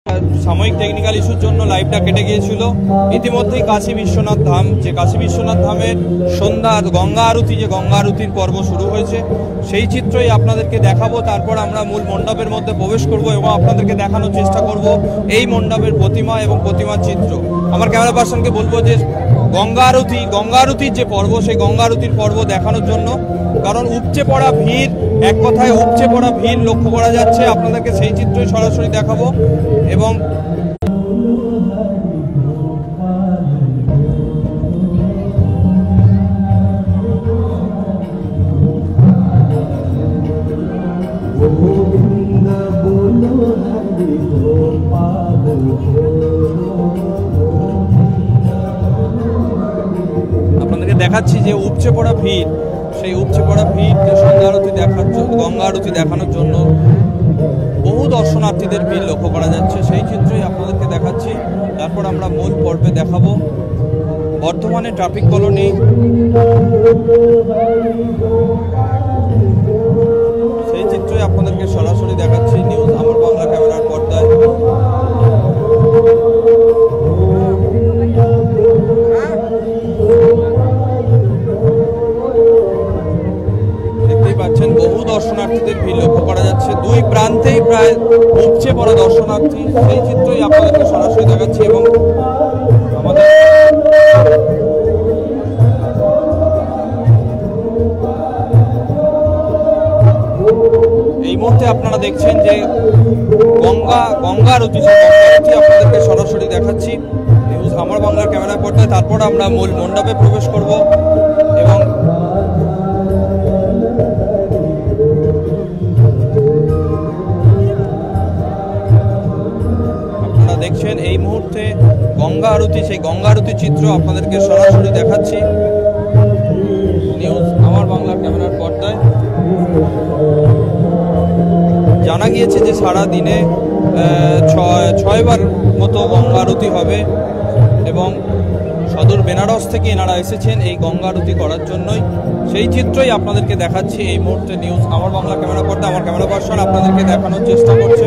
সাময়িক টেকনিক্যাল ইস্যুর জন্য লাইভটা কেটে গিয়েছিল। ইতিমধ্যেই কাশী বিশ্বনাথ ধাম, যে কাশী বিশ্বনাথ ধামের সন্ধ্যা গঙ্গা আরতি, যে গঙ্গা আরতির পর্ব শুরু হয়েছে, সেই চিত্রই আপনাদেরকে দেখাবো। তারপর আমরা মূল মণ্ডপের মধ্যে প্রবেশ করব এবং আপনাদেরকে দেখানোর চেষ্টা করব এই মণ্ডপের প্রতিমা এবং প্রতিমার চিত্র। আমার ক্যামেরা পার্সনকে বলবো যে গঙ্গা আরতির যে পর্ব, সেই গঙ্গা আরতির পর্ব দেখানোর জন্য, কারণ উপচে পড়া ভিড়, এক কথায় উপচে পড়া ভিড় লক্ষ্য করা যাচ্ছে। আপনাদেরকে সেই চিত্রই সরাসরি দেখাবো এবং আপনাদেরকে দেখাচ্ছি যে উপচে পড়া ভিড়, সেই উপচে পড়া ভিড় গঙ্গা আরতি দেখানোর জন্য বহু দর্শনার্থীদের ভিড় লক্ষ্য করা যাচ্ছে, সেই চিত্রই আপনাদেরকে দেখাচ্ছি। তারপর আমরা মূল পর্বে দেখাবো বর্ধমানে ট্রাফিক কলোনি, সেই চিত্রই আপনাদেরকে সরাসরি দেখাচ্ছি নিউজ আমার বাংলা ক্যামেরার পর্দায়। দেখতেই পাচ্ছেন বহু দর্শনার্থীদের ভিড় লক্ষ্য করা যাচ্ছে, দুই প্রান্তেই প্রায় উপচে পড়া দর্শনার্থী, সেই চিত্রই আপনাদেরকে সরাসরি দেখাচ্ছি। এবং আমাদের এই মুহূর্তে আপনারা দেখছেন যে গঙ্গা আরতি আপনাদেরকে সরাসরি দেখাচ্ছি নিউজ আমার বাংলার ক্যামেরা পর্দায়। তারপর আমরা মূল মণ্ডপে প্রবেশ করব এবং আপনারা দেখছেন এই মুহূর্তে গঙ্গা আরতি, সেই গঙ্গা আরতির চিত্র আপনাদেরকে সরাসরি দেখাচ্ছি নিউজ আমার বাংলার ক্যামেরার পর্দায়। জানা গিয়েছে যে সারা দিনে 6 বার মতো গঙ্গা আরতি হবে এবং সদর বেনারস থেকে এনারা এসেছেন এই গঙ্গা আরতি করার জন্যই, সেই চিত্রই আপনাদেরকে দেখাচ্ছি এই মুহূর্তে নিউজ আমার বাংলা ক্যামেরা পর্দা। আমার ক্যামেরা পার্সন আপনাদেরকে দেখানোর চেষ্টা করছে।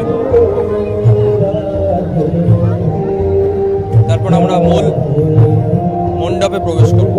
তারপর আমরা মূল মণ্ডপে প্রবেশ করব।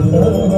Thank you.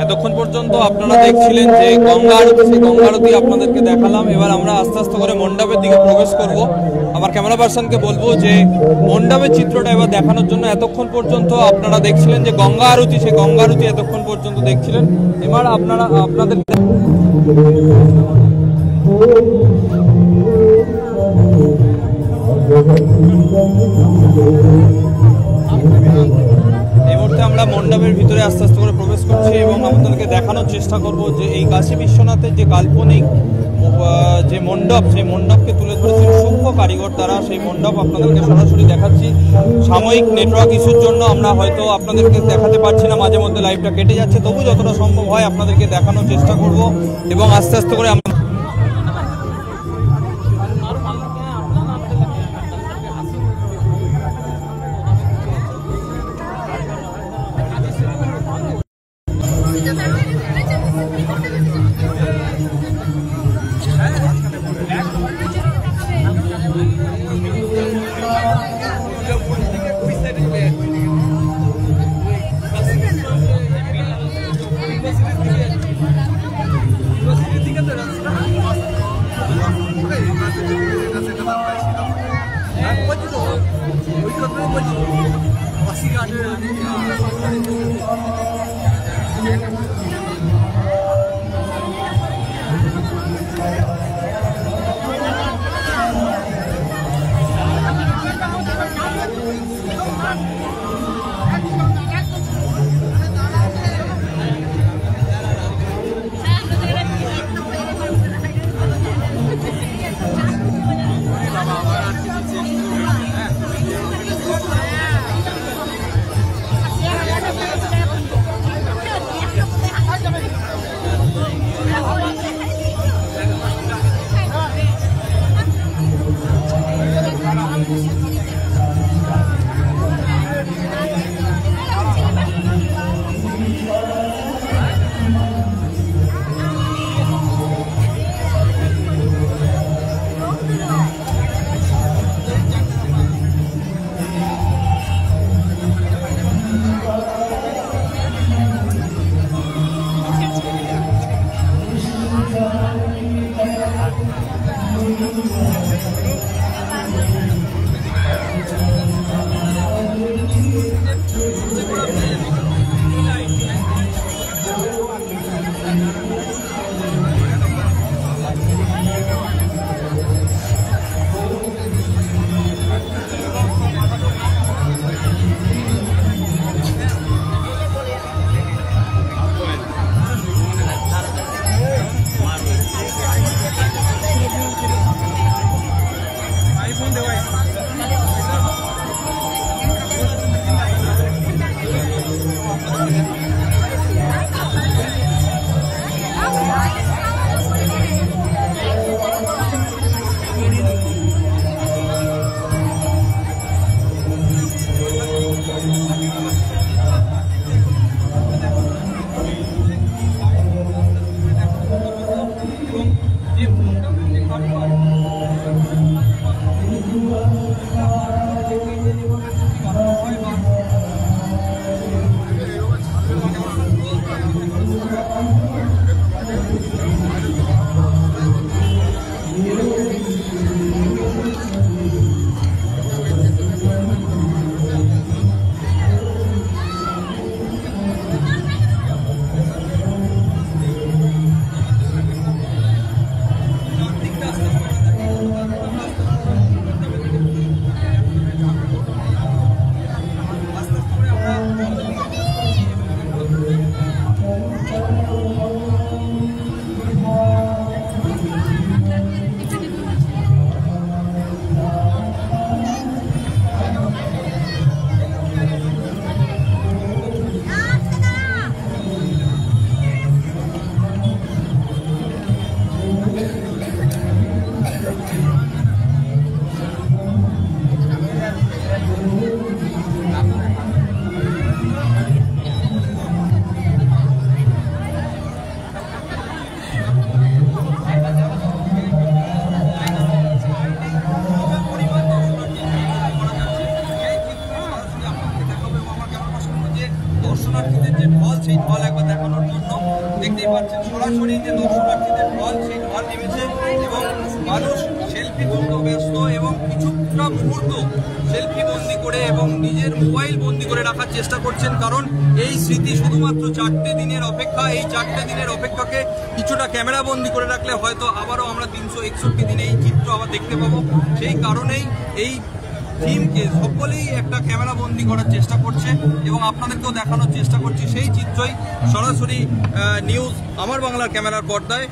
এতক্ষণ পর্যন্ত আপনারা দেখছিলেন যে গঙ্গা আরতি, সেই গঙ্গা আরতি আপনাদেরকে দেখালাম। এবার আমরা আস্তে আস্তে করে মণ্ডপের দিকে প্রবেশ করব। আমার ক্যামেরা পার্সনকে বলবো যে মণ্ডপের চিত্রটা এবার দেখানোর জন্য এতক্ষণ পর্যন্ত আপনারা দেখছিলেন যে গঙ্গা আরতি, সেই গঙ্গা আরতি এতক্ষণ পর্যন্ত দেখছিলেন। এবার আপনাদের এই মুহূর্তে আমরা মণ্ডপের ভিতরে আস্তে আস্তে করে প্রবেশ করছি এবং আপনাদেরকে দেখানোর চেষ্টা করব যে এই কাশী বিশ্বনাথের যে কাল্পনিক যে মণ্ডপ, সেই মণ্ডপকে তুলে ধরেছেন সূক্ষ্ম কারিগর দ্বারা। সেই মণ্ডপ আপনাদেরকে সরাসরি দেখাচ্ছি। সাময়িক নেটওয়ার্ক ইস্যুর জন্য আমরা হয়তো আপনাদেরকে দেখাতে পারছি না, মাঝে মধ্যে লাইভটা কেটে যাচ্ছে, তবু যতটা সম্ভব হয় আপনাদেরকে দেখানোর চেষ্টা করব এবং আস্তে আস্তে করে যে মণ্ডপের যে কারুকাজ দর্শনার্থীদের যে ঢল সেই ঢল একবার দেখানোর জন্য দেখতেই পাচ্ছেন সরাসরি যে দর্শনার্থীদের ঢল সেই ঢল নেমেছে এবং মানুষ সেলফি তুলতে ব্যস্ত এবং কিছুটা মুহূর্ত সেলফি বন্দি করে এবং নিজের মোবাইল বন্দি করে রাখার চেষ্টা করছেন, কারণ এই স্মৃতি শুধুমাত্র 4টে দিনের অপেক্ষা। এই 4টে দিনের অপেক্ষাকে কিছুটা ক্যামেরা বন্দি করে রাখলে হয়তো আবারও আমরা 361 দিনে এই চিত্র আবার দেখতে পাবো। সেই কারণেই এই থিমকে সকলেই একটা ক্যামেরা বন্দি করার চেষ্টা করছে এবং আপনাদেরকেও দেখানোর চেষ্টা করছি সেই চিত্রই সরাসরি নিউজ আমার বাংলার ক্যামেরার পর্দায়।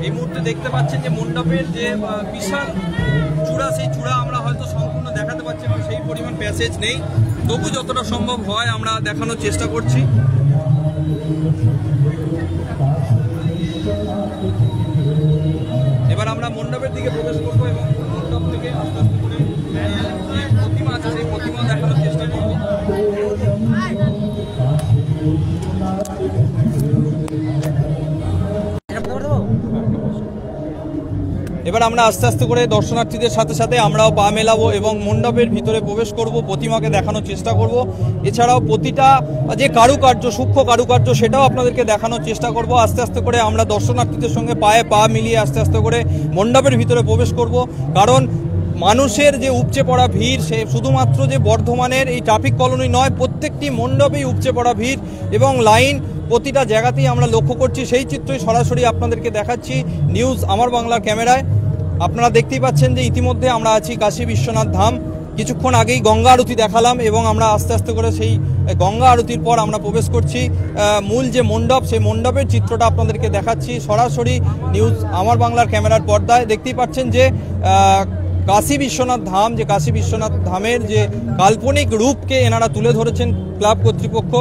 এই মুহূর্তে দেখতে পাচ্ছেন যে মণ্ডপের যে বিশাল চূড়া, সেই চূড়া আমরা হয়তো সম্পূর্ণ দেখাতে পারছি না, সেই পরিমাণ প্যাসেজ নেই, তবু যতটা সম্ভব হয় আমরা দেখানোর চেষ্টা করছি। এবার আমরা মণ্ডপের দিকে প্রবেশ করবো এবং মণ্ডপ থেকে আস্তে আস্তে করে যে প্রতিমা আছে সেই প্রতিমা দেখানোর চেষ্টা করবো। এবার আমরা আস্তে আস্তে করে দর্শনার্থীদের সাথে সাথে আমরাও পা মেলাবো এবং মণ্ডপের ভিতরে প্রবেশ করব, প্রতিমাকে দেখানোর চেষ্টা করব। এছাড়াও প্রতিটা যে কারুকার্য, সূক্ষ্ম কারুকার্য, সেটাও আপনাদেরকে দেখানোর চেষ্টা করব। আস্তে আস্তে করে আমরা দর্শনার্থীদের সঙ্গে পায়ে পা মিলিয়ে আস্তে আস্তে করে মণ্ডপের ভিতরে প্রবেশ করব, কারণ মানুষের যে উপচে পড়া ভিড় সে শুধুমাত্র যে বর্ধমানের এই ট্রাফিক কলোনি নয়, প্রত্যেকটি মণ্ডপেই উপচে পড়া ভিড় এবং লাইন প্রতিটা জায়গাতেই আমরা লক্ষ্য করছি। সেই চিত্রই সরাসরি আপনাদেরকে দেখাচ্ছি নিউজ আমার বাংলার ক্যামেরায়। আপনারা দেখতেই পাচ্ছেন যে ইতিমধ্যে আমরা আছি কাশী বিশ্বনাথ ধাম। কিছুক্ষণ আগেই গঙ্গা আরতি দেখালাম এবং আমরা আস্তে আস্তে করে সেই গঙ্গা আরতির পর আমরা প্রবেশ করছি মূল যে মণ্ডপ, সেই মণ্ডপের চিত্রটা আপনাদেরকে দেখাচ্ছি সরাসরি নিউজ আমার বাংলার ক্যামেরার পর্দায়। দেখতেই পাচ্ছেন যে কাশী বিশ্বনাথ ধাম, যে কাশী বিশ্বনাথ ধামের যে কাল্পনিক রূপকে এনারা তুলে ধরেছেন ক্লাব কর্তৃপক্ষ,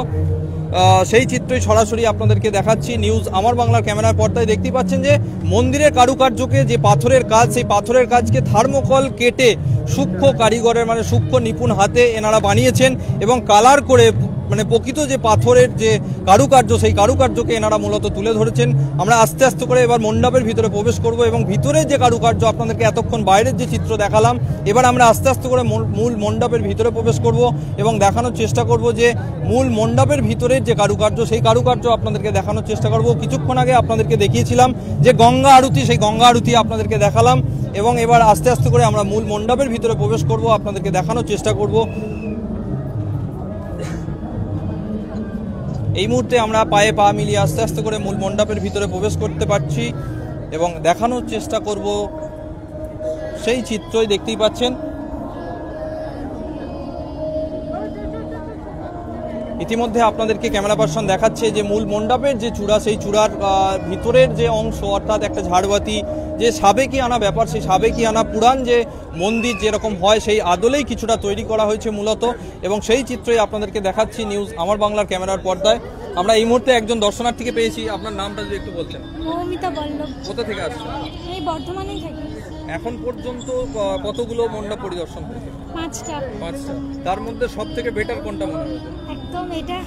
সেই চিত্রই সরাসরি আপনাদেরকে দেখাচ্ছি নিউজ আমার বাংলার ক্যামেরার পর্দায়। দেখতেই পাচ্ছেন যে মন্দিরের কারুকার্যকে, যে পাথরের কাজ, সেই পাথরের কাজকে থার্মোকল কেটে সূক্ষ্ম কারিগরের মানে সূক্ষ্ম নিপুণ হাতে এনারা বানিয়েছেন এবং কালার করে মানে প্রকৃত যে পাথরের যে কারুকার্য, সেই কারুকার্যকে এনারা মূলত তুলে ধরেছেন। আমরা আস্তে আস্তে করে এবার মণ্ডপের ভিতরে প্রবেশ করব এবং ভিতরের যে কারুকার্য, আপনাদেরকে এতক্ষণ বাইরের যে চিত্র দেখালাম, এবার আমরা আস্তে আস্তে করে মূল মণ্ডপের ভিতরে প্রবেশ করব এবং দেখানোর চেষ্টা করব যে মূল মণ্ডপের ভিতরের যে কারুকার্য, সেই কারুকার্য আপনাদেরকে দেখানোর চেষ্টা করব। কিছুক্ষণ আগে আপনাদেরকে দেখিয়েছিলাম যে গঙ্গা আরতি, সেই গঙ্গা আরতি আপনাদেরকে দেখালাম এবং এবার আস্তে আস্তে করে আমরা মূল মণ্ডপের ভিতরে প্রবেশ করব, আপনাদেরকে দেখানোর চেষ্টা করব। এই মুহূর্তে আমরা পায়ে পা মিলিয়ে আস্তে আস্তে করে মূল মণ্ডপের ভিতরে প্রবেশ করতে পারছি এবং দেখানোর চেষ্টা করব সেই চিত্রই দেখতেই পাচ্ছেন। ইতিমধ্যে আপনাদেরকে ক্যামেরা পার্সন দেখাচ্ছে যে মূল মণ্ডপের যে চূড়া, সেই চূড়ার ভিতরের যে অংশ, অর্থাৎ একটা ঝাড়বাতি, যে সাবেকি আনা ব্যাপার, সেই সাবেকি আনা পুরাণ যে মন্দির যেরকম হয় সেই আদলেই কিছুটা তৈরি করা হয়েছে মূলত এবং সেই চিত্রই আপনাদেরকে দেখাচ্ছি নিউজ আমার বাংলার ক্যামেরার পর্দায়। আমরা এই মুহূর্তে একজন দর্শনার্থীকে পেয়েছি, আপনার নামটা যদি একটু বলতেন। মৌমিতা বল্লভ। কোথা থেকে আসছেন? এই বর্ধমানেই থাকি। এখন পর্যন্ত কতগুলো মণ্ডপ পরিদর্শন করেছেন? 5টা। তার মধ্যে সব থেকে বেটার কোনটা মনে হয়েছে? একটা একদম এটা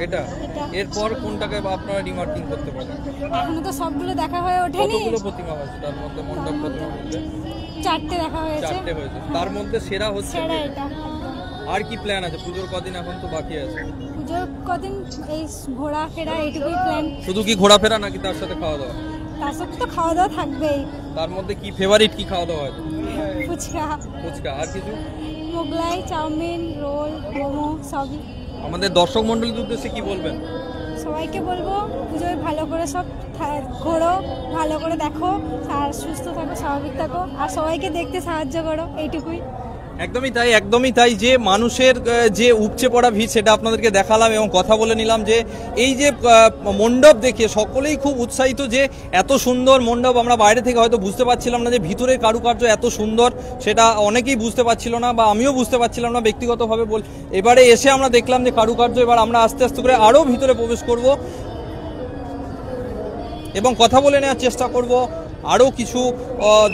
এটা এটা। এরপর কোনটাকে বা আপনারা রিমার্কিং করতে পারেন? এখনো তো সবগুলো দেখা হয়ে ওঠেনি, কতগুলো প্রতিমা হয়েছে তার মধ্যে? মণ্ডপ প্রতিমা মধ্যে 4টে দেখা হয়েছে, 4টে হয়েছে, তার মধ্যে সেরা হচ্ছে সেরা এটা। এটা একদম। আর কি প্ল্যান আছে? পুজোর কদিন এখন তো বাকি আছে, পুজোর কদিন এই ঘোরা ফেরা এইটুকুই প্ল্যান। শুধু কি ঘোরাফেরা নাকি তার সাথে খাওয়া দাওয়া? তার সাথে তো খাওয়া দাওয়া থাকবেই, তার মধ্যে কি ফেভারিট কি খাওয়া দাওয়া আছে? ফুচকা, ফুচকা, আর কিছু? মোগলাই, চাউমিন, রোল, মোমো সবই। আমাদের দর্শক মণ্ডলীর উদ্দেশ্যে কি বলবেন? সবাইকে বলবো পুজোয় ভালো করে সব ঘোরো, ভালো করে দেখো, আর সুস্থ থাকো, স্বাভাবিক থাকো, আর সবাইকে দেখতে সাহায্য করো, এইটুকুই। একদমই তাই, একদমই তাই। যে মানুষের যে উপচে পড়া ভিড় সেটা আপনাদেরকে দেখালাম এবং কথা বলে নিলাম যে এই যে মণ্ডপ দেখে সকলেই খুব উৎসাহিত যে এত সুন্দর মণ্ডপ। আমরা বাইরে থেকে হয়তো বুঝতে পারছিলাম না যে ভিতরের কারুকার্য এত সুন্দর, সেটা অনেকেই বুঝতে পারছিল না বা আমিও বুঝতে পারছিলাম না ব্যক্তিগতভাবে এবারে এসে আমরা দেখলাম যে কারুকার্য। এবার আমরা আস্তে আস্তে করে আরও ভিতরে প্রবেশ করব এবং কথা বলে নেওয়ার চেষ্টা করব আরও কিছু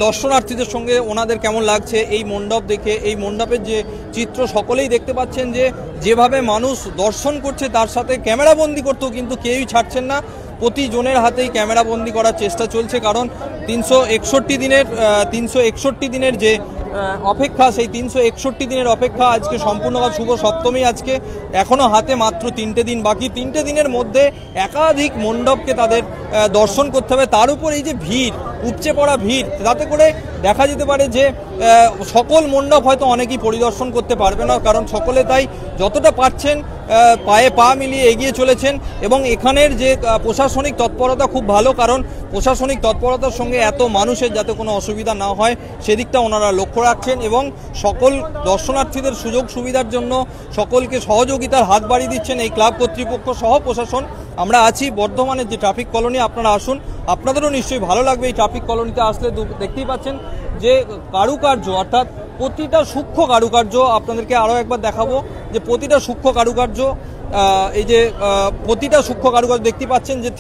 দর্শনার্থীদের সঙ্গে, ওনাদের কেমন লাগছে এই মণ্ডপ দেখে। এই মণ্ডপের যে চিত্র সকলেই দেখতে পাচ্ছেন যে যেভাবে মানুষ দর্শন করছে, তার সাথে ক্যামেরাবন্দি করতেও কিন্তু কেউই ছাড়ছেন না। প্রতিজনের হাতেই ক্যামেরাবন্দি করার চেষ্টা চলছে, কারণ 361 দিনের যে অপেক্ষা, সেই 361 দিনের অপেক্ষা আজকে সম্পূর্ণ। শুভ সপ্তমী আজকে, এখনও হাতে মাত্র 3টে দিন বাকি। 3টে দিনের মধ্যে একাধিক মণ্ডপকে তাদের দর্শন করতে হবে। তার উপর এই যে ভিড়, উপচে পড়া ভিড়, তাতে করে দেখা যেতে পারে যে সকল মণ্ডপ হয়তো অনেকেই পরিদর্শন করতে পারবে না, কারণ সকলে তাই যতটা পারছেন পায়ে পা মিলিয়ে এগিয়ে চলেছেন। এবং এখানের যে প্রশাসনিক তৎপরতা খুব ভালো, কারণ প্রশাসনিক তৎপরতার সঙ্গে এত মানুষের যাতে কোনো অসুবিধা না হয় সেদিকটা ওনারা লক্ষ্য রাখছেন এবং সকল দর্শনার্থীদের সুযোগ সুবিধার জন্য সকলকে সহযোগিতার হাত বাড়িয়ে দিচ্ছেন এই ক্লাব কর্তৃপক্ষ সহ প্রশাসন। আমরা আছি বর্ধমানের যে ট্রাফিক কলোনি, আপনারা আসুন, আপনাদেরও নিশ্চয়ই ভালো লাগবে এই ট্রাফিক কলোনিতে আসলে। দেখতেই পাচ্ছেন যে কারুকার্য, অর্থাৎ প্রতিটা সূক্ষ্ম কারুকার্য আপনাদেরকে আরও একবার দেখাবো যে প্রতিটা সূক্ষ্ম কারুকার্য, এই যে প্রতিটা সূক্ষ্ম কারুকার্য দেখতে পাচ্ছেন যে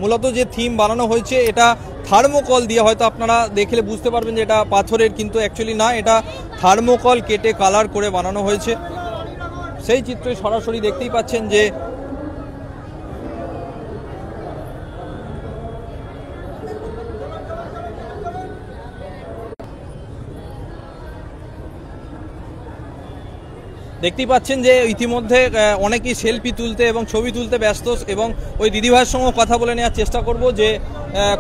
মূলত যে থিম বানানো হয়েছে এটা থার্মোকল দিয়ে, হয়তো আপনারা দেখলে বুঝতে পারবেন যে এটা পাথরের, কিন্তু অ্যাকচুয়ালি না, এটা থার্মোকল কেটে কালার করে বানানো হয়েছে। সেই চিত্রই সরাসরি দেখতেই পাচ্ছেন যে দেখতেই পাচ্ছেন যে ইতিমধ্যে অনেকেই সেলফি তুলতে এবং ছবি তুলতে ব্যস্ত, এবং ওই দিদিভাইয়ের সঙ্গে কথা বলে নেওয়ার চেষ্টা করব যে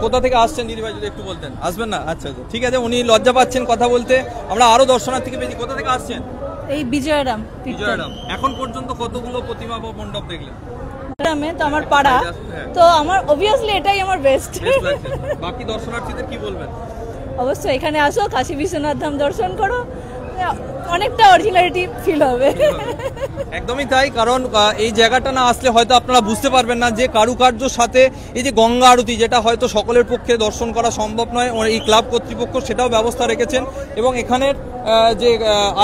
কোথা থেকে আসছেন দিদিভাই, যদি একটু বলতেন। আসবেন না? আচ্ছা আচ্ছা, ঠিক আছে, উনি লজ্জা পাচ্ছেন কথা বলতে। আমরা আরও দর্শনার্থীকে পেয়েছি। কোথা থেকে আসছেন? এই বিজয়রাম। বিজয়রাম। এখন পর্যন্ত কতগুলো প্রতিমা বা মণ্ডপ দেখলেন? বিজয়রামে তো আমার পাড়া, তো আমার অবভিয়াসলি এটাই আমার বেস্ট। বাকি দর্শনার্থীদের কি বলবেন? অবশ্যই এখানে আসো, কাশী বিশ্বনাথ ধাম দর্শন করো, অনেকটা অরিজিনালিটি ফিল হবে। একদমই তাই, কারণ এই জায়গাটা না আসলে হয়তো আপনারা বুঝতে পারবেন না যে কারুকার্যর সাথে এই যে গঙ্গা আরতি, যেটা হয়তো সকলের পক্ষে দর্শন করা সম্ভব নয়, এই ক্লাব কর্তৃপক্ষ সেটাও ব্যবস্থা রেখেছেন। এবং এখানের যে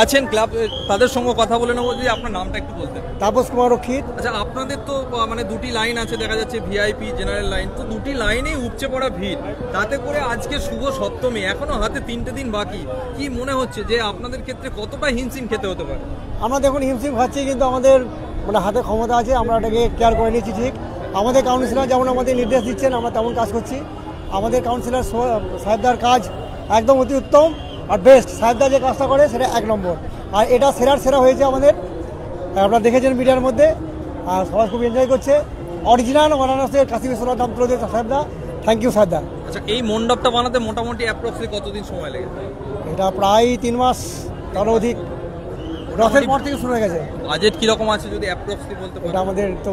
আছেন ক্লাব, তাদের সঙ্গে কথা বলে নেবো। যদি আপনার নামটা একটু বলতেন। তাপস কুমার রক্ষিত। আচ্ছা, আপনাদের তো মানে দুটি লাইন আছে, দেখা যাচ্ছে ভিআইপি, জেনারেল লাইন, তো দুটি লাইনেই উপচে পড়া ভিড়, তাতে করে আজকে শুভ সপ্তমী, এখনো হাতে 3টে দিন বাকি। কি মনে হচ্ছে যে আপনাদের ক্ষেত্রে কতটা হিমশিম খেতে হতে পারে? আমরা দেখুন হিমশিম খাচ্ছি, কিন্তু আমাদের মানে হাতে ক্ষমতা আছে, আমরা এটাকে কেয়ার করে নিচ্ছি। ঠিক আমাদের কাউন্সিলর যেমন আমাদের নির্দেশ দিচ্ছেন, আমরা তেমন কাজ করছি। আমাদের কাউন্সিলর সাহেবদার কাজ একদম অতি উত্তম আর বেস্ট। সাহেবদা যে কাজটা করে সেটা 1 নম্বর, আর এটা সেরা হয়েছে আমাদের। আপনারা দেখেছেন মিডিয়ার মধ্যে, আর সবাই খুব এনজয় করছে। অরিজিনাল বানারসে কাশী বিশ্বনাথ ধাম তুলে দিয়েছে সাহেবদা, থ্যাংক ইউ সাহেবদা। আচ্ছা, এই মণ্ডপটা বানাতে মোটামুটি অ্যাপ্রক্সলি কতদিন সময় লেগেছে? এটা প্রায় 3 মাস, তারও অধিক। রথের পর থেকে শুরু হয়ে গেছে। বাজেট কিরকম আছে যদি অ্যাপ্রক্সলি বলতে পারেন? এটা আমাদের তো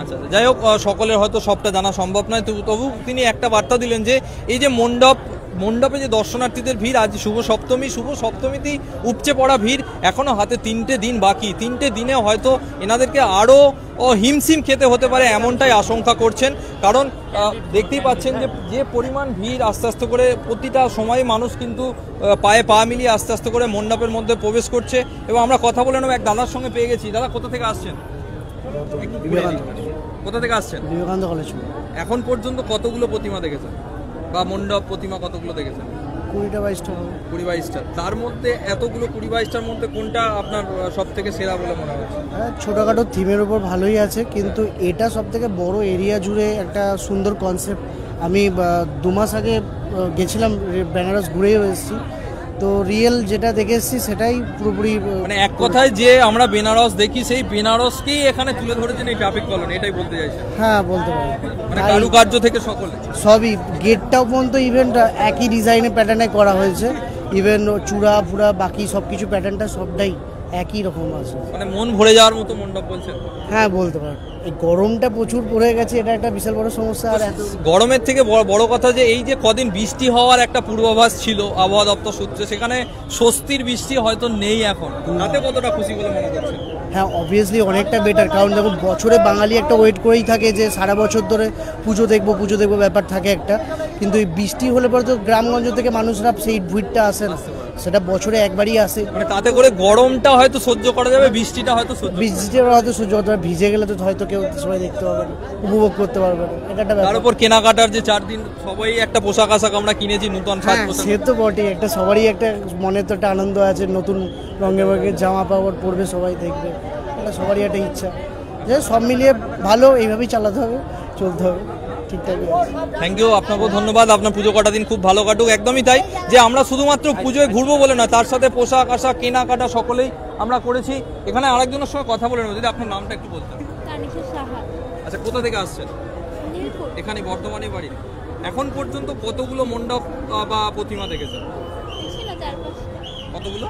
আচ্ছা, যাই হোক, সকলের হয়তো সবটা জানা সম্ভব নয়, তবু তিনি একটা বার্তা দিলেন যে এই যে মণ্ডপে যে দর্শনার্থীদের ভিড়, আজ শুভ সপ্তমীতেই উপচে পড়া ভিড়, এখনো হাতে 3টে দিন বাকি। 3টে দিনে হয়তো এনাদেরকে আরও হিমশিম খেতে হতে পারে, এমনটাই আশঙ্কা করছেন। কারণ দেখতেই পাচ্ছেন যে পরিমাণ ভিড়, আস্তে আস্তে করে প্রতিটা সময় মানুষ কিন্তু পায়ে পা মিলিয়ে আস্তে আস্তে করে মণ্ডপের মধ্যে প্রবেশ করছে। এবং আমরা কথা বলে নেব, এক দাদার সঙ্গে পেয়ে গেছি। দাদা, কোথা থেকে আসছেন? কোথা থেকে আসছেন? বিবেকানন্দ কলেজ। এখন পর্যন্ত কতগুলো প্রতিমা দেখেছেন বা মণ্ডপ প্রতিমা কতগুলো দেখেছেন? 20-22টা হবে। 20-22টা, তার মধ্যে এতগুলো 20-22টার মধ্যে কোনটা আপনার সব থেকে সেরা বলে মনে হচ্ছে? হ্যাঁ, ছোটোখাটো থিমের উপর ভালোই আছে, কিন্তু এটা সব থেকে বড় এরিয়া জুড়ে একটা সুন্দর কনসেপ্ট। আমি 2 মাস আগে গেছিলাম, বেনারস ঘুরেও এসেছি, তো রিয়েল যেটা দেখে এসেছি সেটাই পুরোপুরি মানে এক কথায় যে আমরা বেনারস দেখি সেই বেনারসকেই এখানে তুলে ধরেছেন এই ট্রাফিক কলোনি, এটাই বলতে চাইছেন? হ্যাঁ, বলতে পারি। মানে কারুকার্য থেকে সকলে সবই, গেটটাও পর্যন্ত ইভেন্ট একই ডিজাইনে প্যাটার্নে করা হয়েছে, ইভেন চূড়া ফুড়া বাকি সব কিছু প্যাটার্নটা সবটাই একই রকম আছে। মানে মন ভরে যাওয়ার মতো মণ্ডপ বলছেন? হ্যাঁ, বলতে পারি। এই গরমটা প্রচুর পড়ে গেছে, এটা একটা বিশাল বড় সমস্যা। আর এত গরমের থেকে বড় কথা যে এই যে কদিন বৃষ্টি হওয়ার একটা পূর্বাভাস ছিল আবহাওয়া দপ্তর সূত্রে, সেখানে স্বস্তির বৃষ্টি হয়তো নেই এখন, তাতে কতটা খুশি বলে মনে করছেন? হ্যাঁ, অবভিয়াসলি অনেকটা বেটার, কারণ দেখুন বছরে বাঙালি একটা ওয়েট করেই থাকে যে সারা বছর ধরে পুজো দেখবো ব্যাপার থাকে একটা, কিন্তু এই বৃষ্টি হলে পরে তো গ্রামগঞ্জ থেকে মানুষরা সেই ভিড়টা আসে না, সেটা বছরে একবারই আসে। মানে তাতে করে গরমটা হয়তো সহ্য করা যাবে, বৃষ্টিটা হয়তো বৃষ্টিটা হয়তো সহ্য করতে পারবে, ভিজে গেলে তো হয়তো কেউ সবাই দেখতে পারবে না, উপভোগ করতে পারবে না, এটা একটা ব্যাপার। তার উপর কেনাকাটার যে 4 দিন সবাই একটা পোশাক আশাক আমরা কিনেছি, নতুন সাজ পোশাক। সে তো বটেই, একটা সবারই একটা মনে তো একটা আনন্দ আছে, নতুন রঙের রঙের জামা কাপড় পরবে, সবাই দেখবে, এটা সবারই একটা ইচ্ছা। যে সব মিলিয়ে ভালো, এইভাবেই চালাতে হবে, চলতে হবে ঠিকঠাক। থ্যাংক ইউ, আপনাকেও ধন্যবাদ। আপনার পুজো কটা দিন খুব ভালো কাটুক। একদমই তাই, যে আমরা শুধুমাত্র পুজোয় ঘুরবো বলে না, তার সাথে পোশাক আশাক কেনাকাটা সকলেই আমরা করেছি। এখানে আরেকজনের সঙ্গে কথা বলে নেব, যদি আপনার নামটা একটু বলতেন। আচ্ছা, কোথা থেকে আসছেন? এখানে বর্ধমানে বাড়ি। এখন পর্যন্ত কতগুলো মণ্ডপ বা প্রতিমা দেখেছেন? কতগুলো?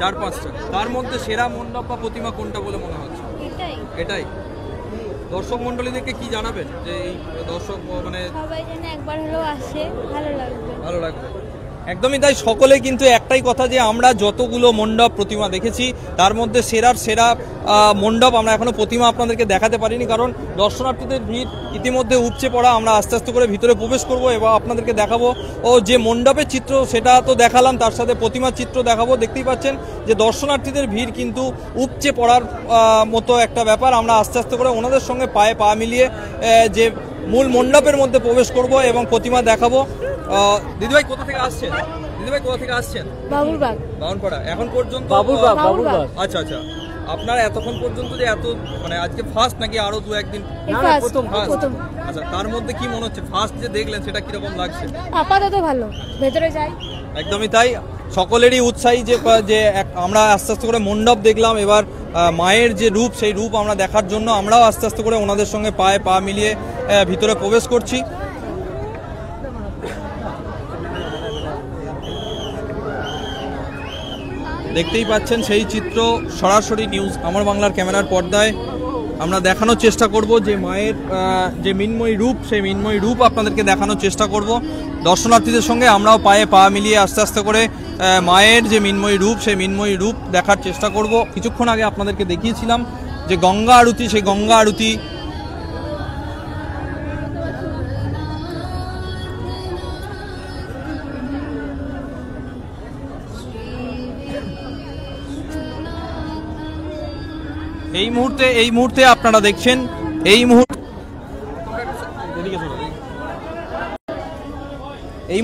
4-5টা। তার মধ্যে সেরা মণ্ডপ বা প্রতিমা কোনটা বলে মনে হচ্ছে? এটাই। দর্শক মণ্ডলীদেরকে কি জানাবেন যে এই দর্শক মানে সবাই যেন একবার হলেও আসে, ভালো লাগবে। একদমই তাই, সকলে কিন্তু একটাই কথা যে আমরা যতগুলো মণ্ডপ প্রতিমা দেখেছি তার মধ্যে সেরার সেরা মণ্ডপ আমরা এখনো প্রতিমা আপনাদেরকে দেখাতে পারিনি, কারণ দর্শনার্থীদের ভিড় ইতিমধ্যে উপচে পড়া। আমরা আস্তে আস্তে করে ভিতরে প্রবেশ করব এবং আপনাদেরকে দেখাবো ও যে মণ্ডপের চিত্র সেটা তো দেখালাম, তার সাথে প্রতিমার চিত্র দেখাবো। দেখতেই পাচ্ছেন যে দর্শনার্থীদের ভিড় কিন্তু উপচে পড়ার মতো একটা ব্যাপার। আমরা আস্তে আস্তে করে ওনাদের সঙ্গে পায়ে পা মিলিয়ে যে মূল মণ্ডপের মধ্যে প্রবেশ করব এবং প্রতিমা দেখাবো। দিদিভাই কোথা থেকে আসছেন? বাউনপাড়া। এখন পর্যন্ত বাবুরবাগ। আচ্ছা, আপনার এতক্ষণ পর্যন্ত যে এত মানে আজকে ফার্স্ট নাকি আরো 2-1 দিন? প্রথম। আচ্ছা, তার মধ্যে কি মনে হচ্ছে, ফার্স্ট যে দেখলেন সেটা কিরকম লাগছে? আপাতত ভালো, ভেতরে যাই। একদমই তাই, সকলেরই উৎসাহী যে আমরা আস্তে আস্তে করে মণ্ডপ দেখলাম, এবার মায়ের যে রূপ সেই রূপ আমরা দেখার জন্য আমরাও আস্তে আস্তে করে ওনাদের সঙ্গে পায়ে পা মিলিয়ে ভিতরে প্রবেশ করছি। দেখতেই পাচ্ছেন সেই চিত্র সরাসরি নিউজ আমার বাংলার ক্যামেরার পর্দায় আমরা দেখানোর চেষ্টা করব, যে মায়ের যে মিন্ময়ী রূপ, সেই মিন্ময়ী রূপ আপনাদেরকে দেখানোর চেষ্টা করব। দর্শনার্থীদের সঙ্গে আমরাও পায়ে পা মিলিয়ে আস্তে আস্তে করে মায়ের যে মিন্ময়ী রূপ সেই মিন্ময়ী রূপ দেখার চেষ্টা করব। কিছুক্ষণ আগে আপনাদেরকে দেখিয়েছিলাম যে গঙ্গা আরতি, সেই গঙ্গা আরতি এই মুহূর্তে আপনারা দেখছেন, এই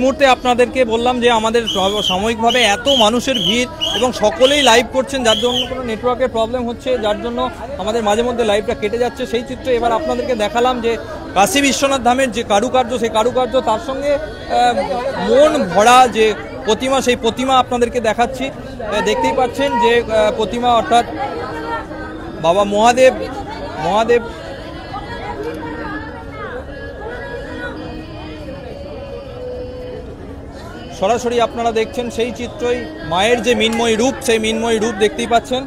মুহূর্তে আপনাদেরকে বললাম যে আমাদের সাময়িকভাবে এত মানুষের ভিড় এবং সকলেই লাইভ করছেন, যার জন্য কোনো নেটওয়ার্কের প্রবলেম হচ্ছে, যার জন্য আমাদের মাঝে মধ্যে লাইভটা কেটে যাচ্ছে। সেই চিত্র এবার আপনাদেরকে দেখালাম যে কাশী বিশ্বনাথ ধামের যে কারুকার্য, সেই কারুকার্য তার সঙ্গে মন ভরা যে প্রতিমা, সেই প্রতিমা আপনাদেরকে দেখাচ্ছি। দেখতেই পাচ্ছেন যে প্রতিমা, অর্থাৎ বাবা মহাদেব সরাসরি আপনারা দেখছেন সেই চিত্রই, মায়ের যে মিন্ময়ী রূপ সেই মিন্ময়ী রূপ দেখতেই পাচ্ছেন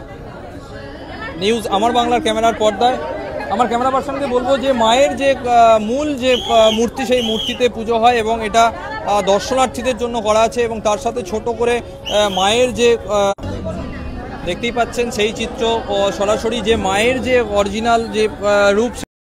নিউজ আমার বাংলার ক্যামেরার পর্দায়। আমার ক্যামেরা পার্সনকে বলবো যে মায়ের যে মূল যে মূর্তি, সেই মূর্তিতে পুজো হয় এবং এটা দর্শনার্থীদের জন্য করা আছে, এবং তার সাথে ছোট করে মায়ের যে দেখতেই পাচ্ছেন সেই চিত্র সরাসরি, যে মায়ের যে অরিজিনাল যে রূপ